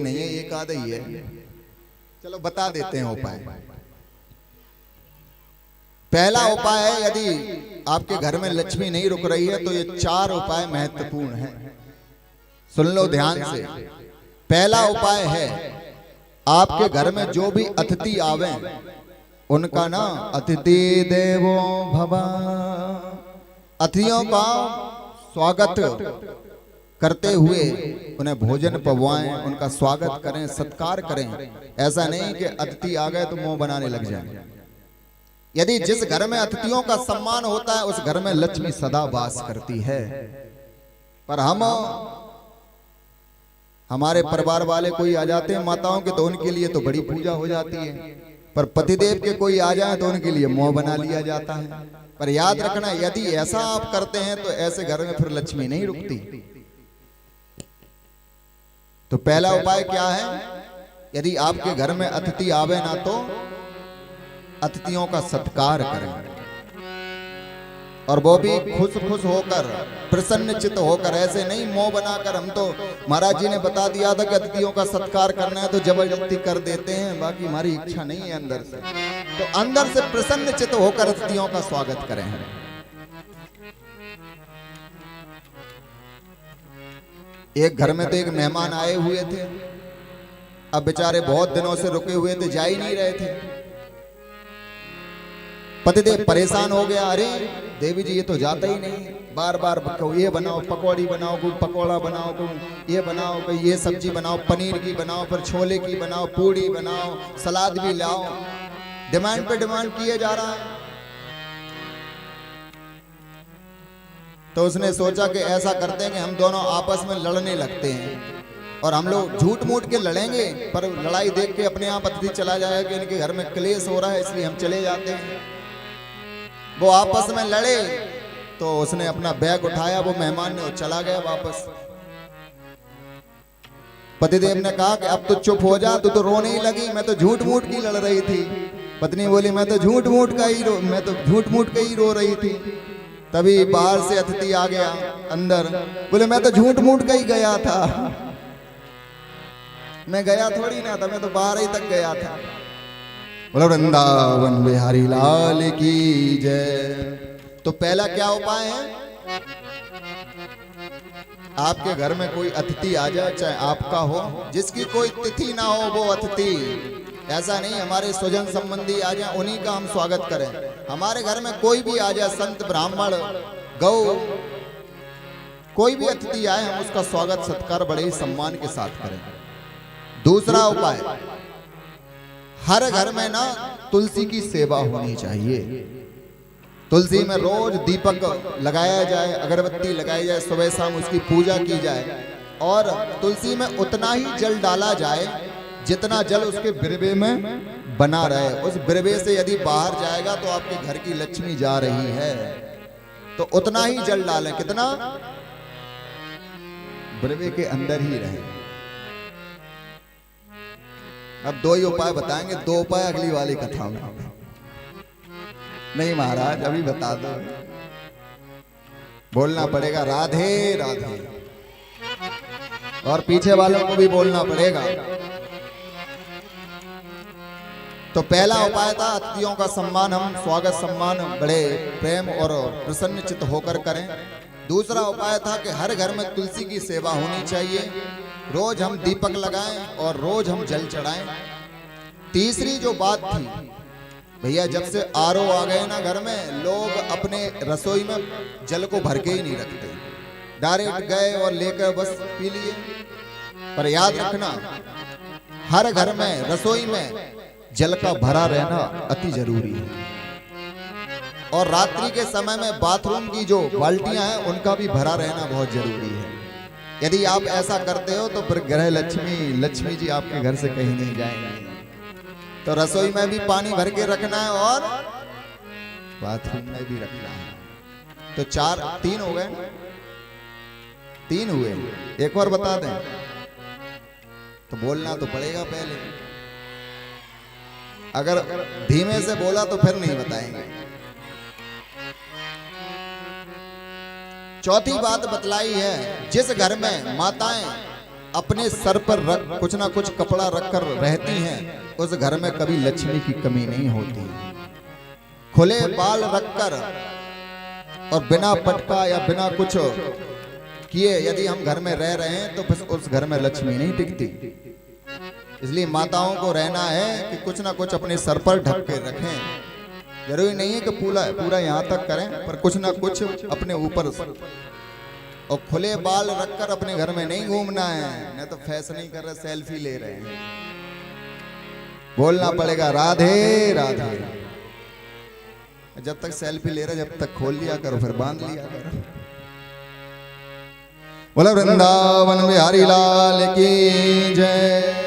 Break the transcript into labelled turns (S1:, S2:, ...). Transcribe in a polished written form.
S1: नहीं है, एक आधा ही है। चलो बता देते हैं उपाय। पहला उपाय है, यदि आपके घर में लक्ष्मी नहीं रुक रही है तो ये 4 उपाय महत्वपूर्ण हैं, सुन लो ध्यान से। पहला उपाय है, आपके घर में जो भी अतिथि आवे उनका ना अतिथि देवो भव, अतिथियों का स्वागत करते हुए उन्हें भोजन पवाएं, उनका स्वागत करें, सत्कार करें। ऐसा नहीं कि अतिथि आ गए तो मुंह बनाने लग जाए। यदि जिस घर में अतिथियों का सम्मान होता है उस घर में लक्ष्मी सदा वास करती है। पर हमारे परिवार वाले कोई आ जाते हैं माताओं के तो उनके लिए तो बड़ी पूजा हो जाती है, पर पतिदेव के कोई आ जाए तो उनके लिए मुंह बना लिया जाता है। पर याद रखना, यदि ऐसा आप करते हैं तो ऐसे घर में फिर लक्ष्मी नहीं रुकती। तो पहला उपाय क्या है, यदि आपके घर में अतिथि आवे ना तो अतिथियों का सत्कार करें, और वो भी खुश खुश होकर, प्रसन्नचित्त होकर। ऐसे नहीं मुंह बनाकर। हम तो महाराज जी ने बता दिया था कि अतिथियों का सत्कार करना है तो जबरदस्ती कर देते हैं, बाकी हमारी इच्छा नहीं है अंदर से। तो अंदर से प्रसन्नचित्त होकर अतिथियों का स्वागत करें। एक घर में तो एक मेहमान आए हुए थे, अब बेचारे बहुत दिनों से रुके हुए थे, जा ही नहीं रहे थे। पतिदेव परेशान हो गया, अरे देवी जी ये तो जाता ही नहीं, बार बार ये बनाओ पकौड़ी बनाओ, कोई पकौड़ा बनाओ, कोई ये बनाओ, कोई ये सब्जी बनाओ, पनीर की बनाओ, फिर छोले की बनाओ, पूड़ी बनाओ, सलाद भी लाओ। डिमांड पे डिमांड किए जा रहा है। तो उसने सोचा कि ऐसा करते हैं कि हम दोनों आपस में लड़ने लगते हैं, और हम लोग झूठ मूठ के लड़ेंगे, पर लड़ाई देख के अपने आप अतिथि चला जाएगा कि इनके घर में क्लेश हो रहा है, इसलिए हम चले जाते हैं। वो आपस में लड़े तो उसने अपना बैग उठाया, वो मेहमान ने, चला गया वापस। पतिदेव ने कहा कि अब तो चुप हो जा, तू तो रोने ही लगी, मैं तो झूठ मूठ की लड़ रही थी। पत्नी बोली मैं तो झूठ मूठ का ही रो रही थी। तभी बाहर से अतिथि आ गया अंदर, बोले मैं तो झूठ मूठ का ही गया था, मैं गया थोड़ी ना था, मैं तो बाहर ही तक गया था। बोला वृंदावन बिहारी लाल की जय। तो पहला क्या उपाय है, आपके घर में कोई अतिथि आ जाए, चाहे आपका हो, जिसकी कोई तिथि ना हो वो अतिथि, ऐसा नहीं हमारे स्वजन संबंधी आ जाए उन्हीं का हम स्वागत करें। हमारे घर में कोई भी आ जाए, संत ब्राह्मण गौ, कोई भी अतिथि आए, हम उसका स्वागत सत्कार बड़े ही सम्मान के साथ करें। दूसरा उपाय, हर घर में ना तुलसी की सेवा होनी चाहिए। तुलसी में रोज दीपक लगाया जाए, अगरबत्ती लगाई जाए, सुबह शाम उसकी पूजा की जाए, और तुलसी में उतना ही जल डाला जाए जितना जल उसके बिरबे में बना रहे। उस बिरबे से यदि बाहर जाएगा तो आपके घर की लक्ष्मी जा रही है, तो उतना ही जल डालें, कितना, बिरबे के अंदर ही रहे। अब 2 ही उपाय बताएंगे, 2 उपाय अगली वाली कथा में। नहीं महाराज अभी बता दो, बोलना पड़ेगा राधे राधे, और पीछे वालों को भी बोलना पड़ेगा। तो पहला उपाय था अतिथियों का सम्मान, हम स्वागत सम्मान बड़े प्रेम और प्रसन्नचित्त होकर करें। दूसरा उपाय था कि हर घर में तुलसी की सेवा होनी चाहिए, रोज हम दीपक लगाएं और रोज हम जल चढ़ाएं। तीसरी जो बात थी, भैया जब से आरओ आ गए ना घर में, लोग अपने रसोई में जल को भर के ही नहीं रखते, डायरेक्ट गए और लेकर बस पी लिए। पर याद रखना, हर घर में रसोई में जल का भरा रहना अति जरूरी है, और रात्रि के समय में बाथरूम की जो बाल्टियां हैं उनका भी भरा रहना बहुत जरूरी है। यदि आप ऐसा करते हो तो फिर ग्रह लक्ष्मी जी आपके घर से कहीं नहीं जाएंगे। तो रसोई में भी पानी भर के रखना है और बाथरूम में भी रखना है। तो 3 हो गए, 3 हुए, एक और बता दें तो बोलना तो पड़ेगा पहले, अगर धीमे से बोला तो फिर नहीं बताएंगे। चौथी बात बतलाई है, जिस घर में माताएं अपने सर पर रख कुछ ना कुछ कपड़ा रखकर रहती हैं, उस घर में कभी लक्ष्मी की कमी नहीं होती। खुले बाल रखकर और बिना पटका या बिना कुछ किए यदि हम घर में रह रहे हैं तो बस उस घर में लक्ष्मी नहीं टिकती। इसलिए माताओं को रहना है कि कुछ ना कुछ अपने सर पर ढक के रखें। जरूरी नहीं है कि पूरा यहाँ तक करें, पर कुछ ना कुछ अपने ऊपर। और खुले बाल रखकर अपने घर में नहीं घूमना है, नहीं तो फैशन नहीं कर रहे, सेल्फी ले रहे हैं। बोलना पड़ेगा राधे राधे। जब तक सेल्फी ले रहे जब तक खोल लिया करो, फिर बांध लिया करो। बोला वृंदावन बिहारी लाल की जय।